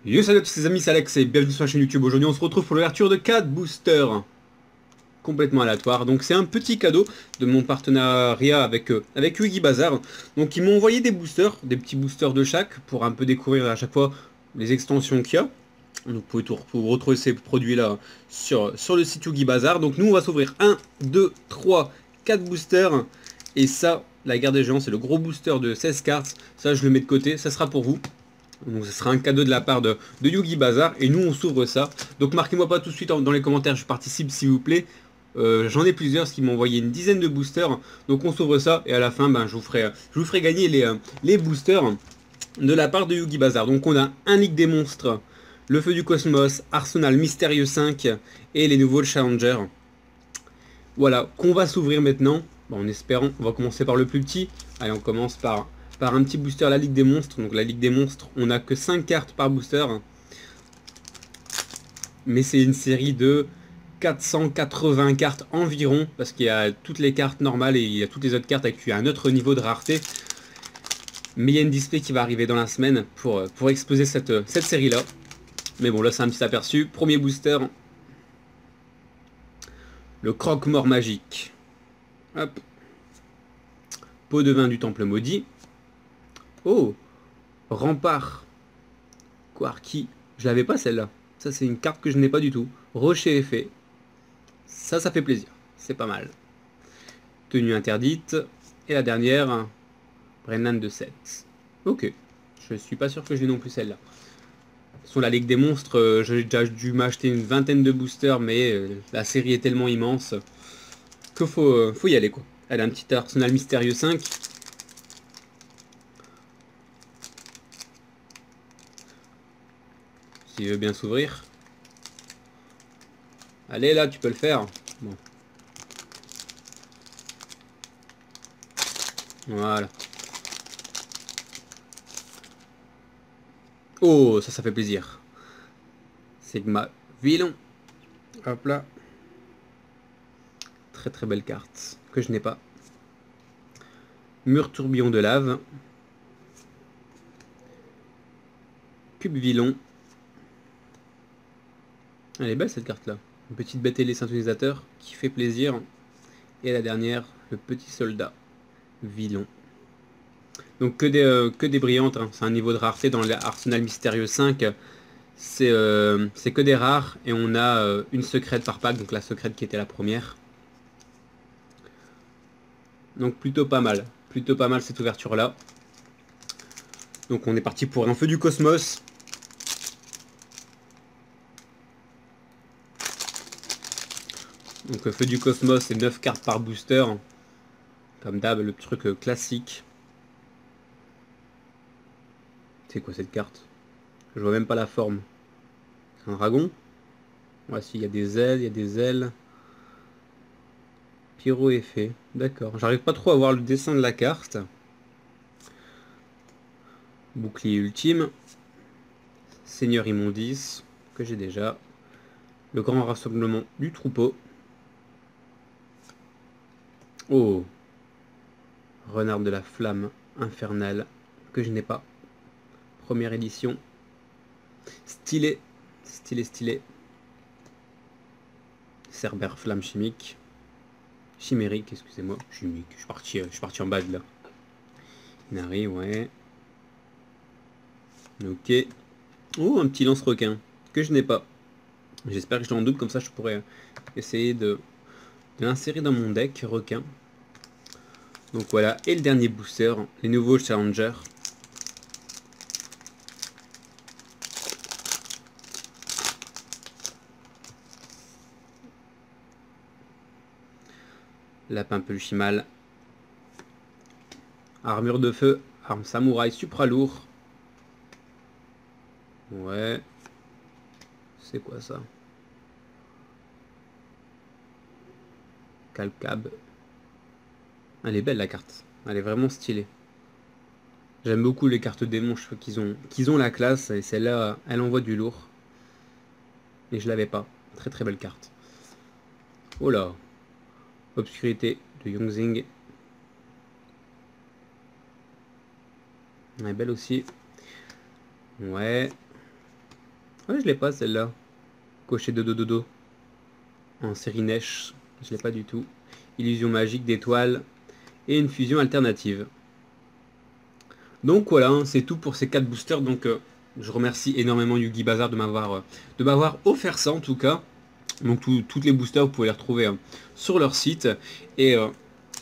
Yo salut à tous les amis, c'est Alex et bienvenue sur la chaîne YouTube. Aujourd'hui on se retrouve pour l'ouverture de 4 boosters complètement aléatoires. Donc c'est un petit cadeau de mon partenariat avec Yugi Bazar. Donc ils m'ont envoyé des boosters, des petits boosters de chaque pour un peu découvrir à chaque fois les extensions qu'il y a. Donc vous pouvez vous retrouver ces produits là sur le site Yugi Bazar. Donc nous on va s'ouvrir 1, 2, 3, 4 boosters. Et ça, la guerre des géants, c'est le gros booster de 16 cartes. Ça je le mets de côté, ça sera pour vous. Donc ce sera un cadeau de la part de Yugi Bazar et nous on s'ouvre ça. Donc marquez-moi pas tout de suite dans les commentaires, je participe s'il vous plaît. J'en ai plusieurs, ce qui m'ont envoyé une dizaine de boosters. Donc on s'ouvre ça et à la fin je vous ferai gagner les boosters de la part de Yugi Bazar. Donc on a un Ligue des monstres, le Feu du Cosmos, Arsenal Mystérieux 5 et les nouveaux Challengers. Voilà, qu'on va s'ouvrir maintenant. Bon, en espérant, on va commencer par le plus petit. Allez, on commence par un petit booster, la Ligue des monstres. Donc la Ligue des monstres, on n'a que 5 cartes par booster. Mais c'est une série de 480 cartes environ. Parce qu'il y a toutes les cartes normales et il y a toutes les autres cartes avec un autre niveau de rareté. Mais il y a une display qui va arriver dans la semaine pour exposer cette série-là. Mais bon, là c'est un petit aperçu. Premier booster. Le croque-mort magique. Hop. Pot de vin du temple maudit. Oh, Rempart. Quarky. Je l'avais pas celle-là. Ça c'est une carte que je n'ai pas du tout. Rocher effet. Ça fait plaisir. C'est pas mal. Tenue interdite. Et la dernière, Brennan de 7. Ok. Je suis pas sûr que je l'ai non plus celle-là. Sur la Ligue des monstres, j'ai déjà dû m'acheter une vingtaine de boosters, mais la série est tellement immense qu'il faut y aller quoi. Elle a un petit Arsenal Mystérieux 5. S'il veut bien s'ouvrir. Allez là, tu peux le faire. Bon. Voilà. Oh, ça fait plaisir. Sigma Villain. Hop là. Très très belle carte. Que je n'ai pas. Mur tourbillon de lave. Cube Villain. Elle est belle cette carte là. Une petite bête ailée synthétisateur qui fait plaisir. Et la dernière, le petit soldat. Villain. Donc que des brillantes. Hein. C'est un niveau de rareté dans l'Arsenal Mystérieux 5. C'est que des rares. Et on a une secrète par pack. Donc la secrète qui était la première. Donc plutôt pas mal. Plutôt pas mal cette ouverture là. Donc on est parti pour un Feu du Cosmos. Donc Feu du Cosmos, c'est 9 cartes par booster. Comme d'hab, le truc classique. C'est quoi cette carte? Je vois même pas la forme. C'est un dragon? Voici, il y a des ailes, il y a des ailes. Pyro effet, d'accord. J'arrive pas trop à voir le dessin de la carte. Bouclier ultime. Seigneur immondice, que j'ai déjà. Le grand rassemblement du troupeau. Oh, renard de la flamme infernale, que je n'ai pas. Première édition. Stylé, stylé, stylé. Cerbère flamme chimique. Chimérique, excusez-moi. Chimique, je suis parti en bas de là. Nari, ouais. Ok. Oh, un petit lance-requin, que je n'ai pas. J'espère que je l'en doute, comme ça je pourrais essayer de l'insérer dans mon deck requin. Donc voilà, et le dernier booster, les nouveaux challengers. Lapin peluchimal. Armure de feu, arme samouraï supra lourd. Ouais. C'est quoi ça? Calcab. Elle est belle la carte. Elle est vraiment stylée. J'aime beaucoup les cartes démons, je trouve qu'ils ont la classe. Et celle-là, elle envoie du lourd. Et je l'avais pas. Très très belle carte. Oh là. Obscurité de Yongzing. Elle est belle aussi. Ouais. Ouais, je l'ai pas celle-là. Cocher de dodo. En série Neige, je l'ai pas du tout. Illusion magique d'étoiles et une fusion alternative. Donc voilà, hein, c'est tout pour ces 4 boosters. Donc je remercie énormément Yugi Bazar de m'avoir offert ça en tout cas. Donc toutes les boosters, vous pouvez les retrouver sur leur site. Et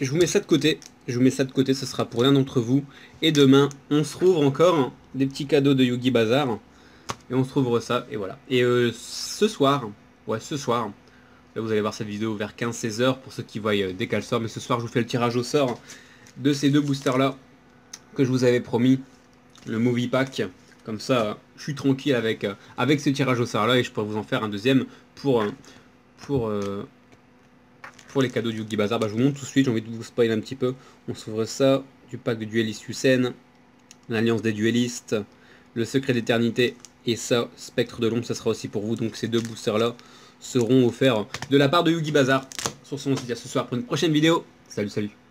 je vous mets ça de côté. Je vous mets ça de côté, ce sera pour l'un d'entre vous. Et demain, on se rouvre encore des petits cadeaux de Yugi Bazar. Et on se rouvre ça, et voilà. Et ce soir, là vous allez voir cette vidéo vers 15-16 heures pour ceux qui voient dès qu'elle sort. Mais ce soir, je vous fais le tirage au sort de ces 2 boosters là que je vous avais promis. Le Movie Pack. Comme ça, je suis tranquille avec ce tirage au sort là et je pourrais vous en faire un deuxième pour les cadeaux du Yugi Bazar. Bah, je vous montre tout de suite, j'ai envie de vous spoiler un petit peu. On s'ouvre ça, du pack de dueliste Yusen, l'alliance des duellistes, le secret d'éternité, et ça, spectre de l'ombre, ça sera aussi pour vous. Donc ces 2 boosters là seront offerts de la part de Yugi Bazar. Sur ce, on se dit à ce soir pour une prochaine vidéo. Salut, salut.